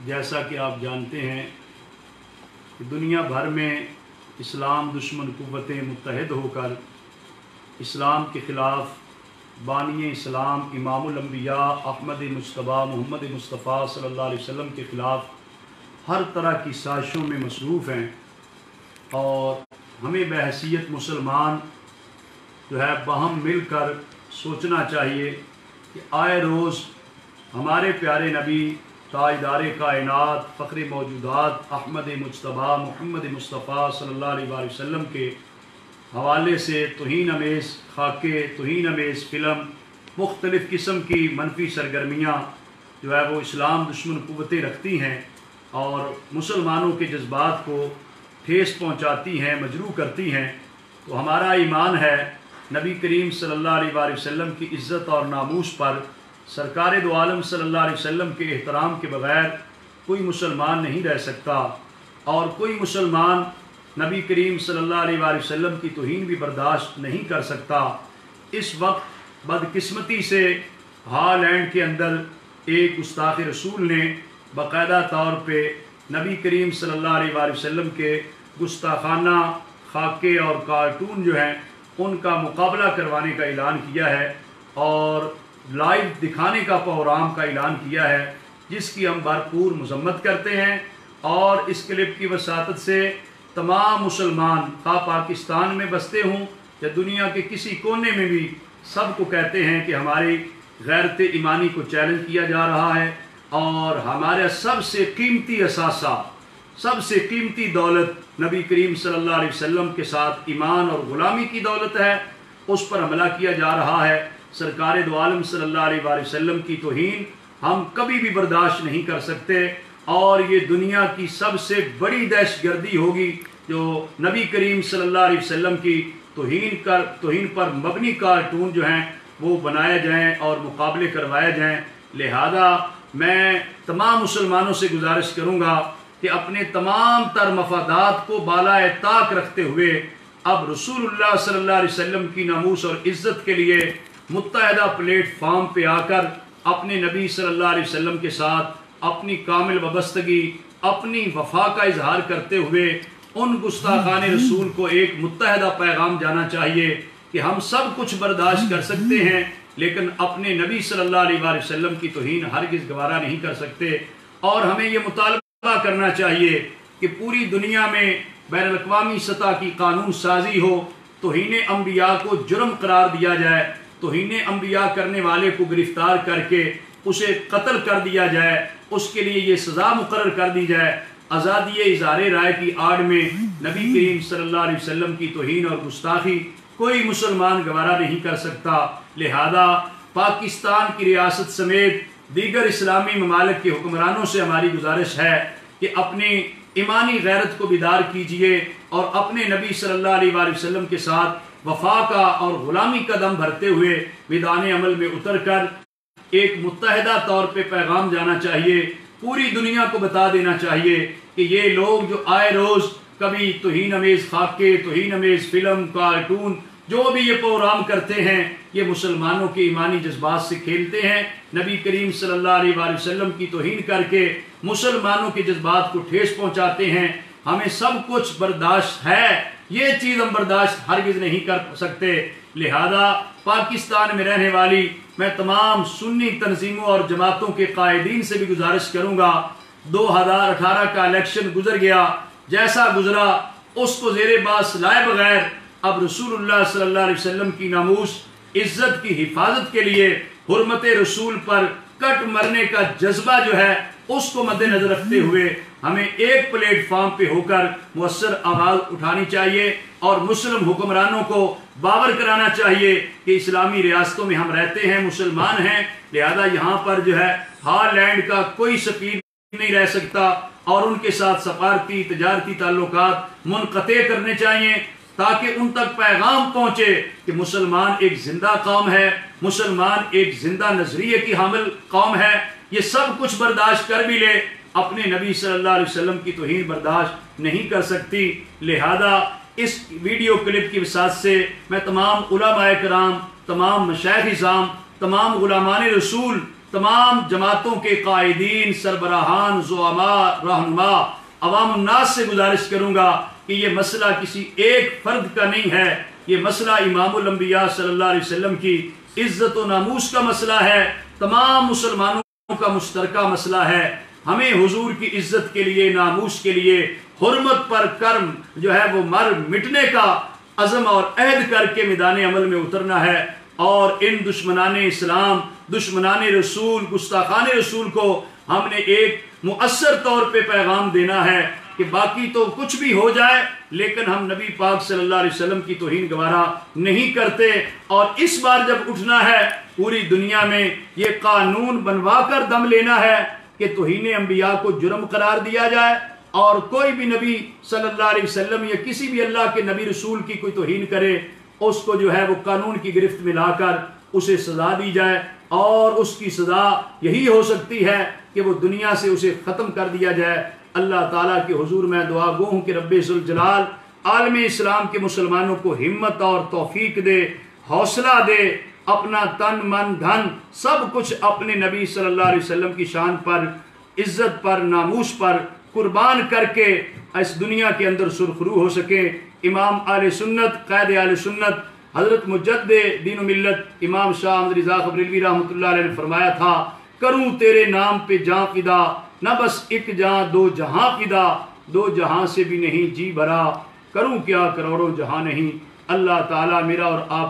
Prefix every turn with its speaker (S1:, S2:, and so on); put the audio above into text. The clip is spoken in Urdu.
S1: جیسا کہ آپ جانتے ہیں کہ دنیا بھر میں اسلام دشمن قوتیں متحد ہو کر اسلام کے خلاف بانی اسلام امام الانبیاء احمد مجتبیٰ محمد مصطفیٰ صلی اللہ علیہ وسلم کے خلاف ہر طرح کی سازشوں میں مصروف ہیں، اور ہمیں بحیثیت مسلمان جو ہے باہم مل کر سوچنا چاہیے کہ آئے روز ہمارے پیارے نبی تاجدار کائنات فخر موجودات احمد مجتبیٰ محمد مصطفیٰ صلی اللہ علیہ وآلہ وسلم کے حوالے سے توہین امیز خاکے، توہین امیز فلم، مختلف قسم کی منفی سرگرمیاں جو ہے وہ اسلام دشمن قوتیں رکھتی ہیں اور مسلمانوں کے جذبات کو ٹھیس پہنچاتی ہیں، مجروح کرتی ہیں۔ تو ہمارا ایمان ہے نبی کریم صلی اللہ علیہ وآلہ وسلم کی عزت اور ناموس پر سرکار دو عالم صلی اللہ علیہ وسلم کے احترام کے بغیر کوئی مسلمان نہیں رہ سکتا، اور کوئی مسلمان نبی کریم صلی اللہ علیہ وآلہ وسلم کی توہین بھی برداشت نہیں کر سکتا۔ اس وقت بدقسمتی سے ہالینڈ کے اندر ایک گستاخ رسول نے باقاعدہ طور پہ نبی کریم صلی اللہ علیہ وآلہ وسلم کے گستاخانہ خاکے اور کارٹون جو ہیں ان کا مقابلہ کروانے کا اعلان کیا ہے، اور لائیو دکھانے کا پروگرام کا اعلان کیا ہے، جس کی ہم بھرپور مذمت کرتے ہیں۔ اور اس کلپ کی وساطت سے تمام مسلمان خواہ پاکستان میں بستے ہوں یا دنیا کے کسی کونے میں بھی سب کو کہتے ہیں کہ ہماری غیرت ایمانی کو چیلنج کیا جا رہا ہے، اور ہمارا سب سے قیمتی اثاثہ، سب سے قیمتی دولت نبی کریم صلی اللہ علیہ وسلم کے ساتھ ایمان اور غلامی کی دولت ہے، اس پر حملہ کیا جا رہا ہے۔ سرکار دو عالم صلی اللہ علیہ وآلہ وسلم کی توہین ہم کبھی بھی برداشت نہیں کر سکتے، اور یہ دنیا کی سب سے بڑی دہشت گردی ہوگی جو نبی کریم صلی اللہ علیہ وسلم کی توہین پر مبنی کارٹون جو ہیں وہ بنائے جائیں اور مقابلے کروائے جائیں۔ لہذا میں تمام مسلمانوں سے گزارش کروں گا کہ اپنے تمام تر مفادات کو بالائے طاق رکھتے ہوئے اب رسول اللہ صلی اللہ علیہ وسلم کی ناموس اور عزت کے لیے متحدہ پلیٹ فارم پہ آ کر اپنے نبی صلی اللہ علیہ وسلم کے ساتھ اپنی کامل وابستگی، اپنی وفا کا اظہار کرتے ہوئے ان گستاخان رسول کو ایک متحدہ پیغام جانا چاہیے کہ ہم سب کچھ برداشت کر سکتے ہیں، لیکن اپنے نبی صلی اللہ علیہ وآلہ وسلم کی توہین ہرگز گوارا نہیں کر سکتے۔ اور ہمیں یہ مطالبہ کرنا چاہیے کہ پوری دنیا میں بین الاقوامی سطح کی قانون سازی ہو، توہین انبیاء کو جرم قرار دیا جائے، توہین انبیاء کرنے والے کو گرفتار کر کے اسے قتل کر دیا جائے، اس کے لیے یہ سزا مقرر کر دی جائے۔ آزادی اظہار رائے کی آڑ میں نبی کریم صلی اللہ علیہ وسلم کی توہین اور گستاخی کوئی مسلمان گوارا نہیں کر سکتا۔ لہذا پاکستان کی ریاست سمیت دیگر اسلامی ممالک کے حکمرانوں سے ہماری گزارش ہے کہ اپنی ایمانی غیرت کو بیدار کیجئے اور اپنے نبی صلی اللہ علیہ وآلہ وسلم کے ساتھ وفا کا اور غلامی کا دم بھرتے ہوئے میدان عمل میں اتر کر ایک متحدہ طور پہ پیغام جانا چاہیے، پوری دنیا کو بتا دینا چاہیے کہ یہ لوگ جو آئے روز کبھی توہین امیز خاکے، توہین امیز فلم، کارٹون جو بھی یہ پروگرام کرتے ہیں، یہ مسلمانوں کے ایمانی جذبات سے کھیلتے ہیں، نبی کریم صلی اللہ علیہ وآلہ وسلم کی توہین کر کے مسلمانوں کے جذبات کو ٹھیس پہنچاتے ہیں۔ ہمیں سب کچھ برداشت ہے، یہ چیز ہم برداشت ہرگز نہیں کر سکتے۔ لہذا پاکستان میں رہنے والی میں تمام سنی تنظیموں اور جماعتوں کے قائدین سے بھی گزارش کروں گا، 2018 کا الیکشن گزر گیا، جیسا گزرا اس کو زیر باس لائے بغیر اب رسول اللہ صلی اللہ علیہ وسلم کی ناموس عزت کی حفاظت کے لیے حرمت رسول پر کٹ مرنے کا جذبہ جو ہے اس کو مد نظر رکھتے ہوئے ہمیں ایک پلیٹ فارم پہ ہو کر مؤثر آواز اٹھانی چاہیے، اور مسلم حکمرانوں کو باور کرانا چاہیے کہ اسلامی ریاستوں میں ہم رہتے ہیں، مسلمان ہیں، لہذا یہاں پر جو ہے ہالینڈ کا کوئی سفیر نہیں رہ سکتا، اور ان کے ساتھ سفارتی تجارتی تعلقات منقطع کرنے چاہیے تاکہ ان تک پیغام پہنچے کہ مسلمان ایک زندہ قوم ہے، مسلمان ایک زندہ نظریے کی حامل قوم ہے، یہ سب کچھ برداشت کر بھی لے، اپنے نبی صلی اللہ علیہ وسلم کی توہین برداشت نہیں کر سکتی۔ لہذا اس ویڈیو کلپ کی وسعت سے میں تمام علماء کرام، تمام مشائخ اعظام، تمام غلامان رسول، تمام جماعتوں کے قائدین، سربراہان، زعماء، رہنما، عوام الناس سے گزارش کروں گا کہ یہ مسئلہ کسی ایک فرد کا نہیں ہے، یہ مسئلہ امام الانبیاء صلی اللہ علیہ وسلم کی عزت و ناموس کا مسئلہ ہے، تمام مسلمانوں کا مشترکہ مسئلہ ہے۔ ہمیں حضور کی عزت کے لیے، ناموس کے لیے، حرمت پر کرم جو ہے وہ مر مٹنے کا عزم اور عہد کر کے میدان عمل میں اترنا ہے، اور ان دشمنان اسلام، دشمنان رسول، گستاخان رسول کو ہم نے ایک مؤثر طور پہ پیغام دینا ہے کہ باقی تو کچھ بھی ہو جائے لیکن ہم نبی پاک صلی اللہ علیہ وسلم کی توہین گوارا نہیں کرتے، اور اس بار جب اٹھنا ہے پوری دنیا میں یہ قانون بنوا کر دم لینا ہے کہ توہین انبیاء کو جرم قرار دیا جائے، اور کوئی بھی نبی صلی اللہ علیہ وسلم یا کسی بھی اللہ کے نبی رسول کی کوئی توہین کرے اس کو جو ہے وہ قانون کی گرفت میں لا کر اسے سزا دی جائے، اور اس کی سزا یہی ہو سکتی ہے کہ وہ دنیا سے اسے ختم کر دیا جائے۔ اللہ تعالیٰ کے حضور میں دعا گو ہوں کہ رب ذوالجلال عالم اسلام کے مسلمانوں کو ہمت اور توفیق دے، حوصلہ دے، اپنا تن من دھن سب کچھ اپنے نبی صلی اللہ علیہ وسلم کی شان پر، عزت پر، ناموس پر قربان کر کے اس دنیا کے اندر سرخرو ہو سکے۔ امام اہل سنت، قائد اہل سنت، حضرت مجدد دین و ملت امام شاہ احمد رضا بریلوی رحمۃ اللہ علیہ نے فرمایا تھا، کروں تیرے نام پہ جاں فدا، نہ بس ایک جہاں دو جہاں فدا، دو جہاں سے بھی نہیں جی بھرا، کروں کیا کروڑوں جہاں نہیں۔ اللہ تعالیٰ میرا اور آپ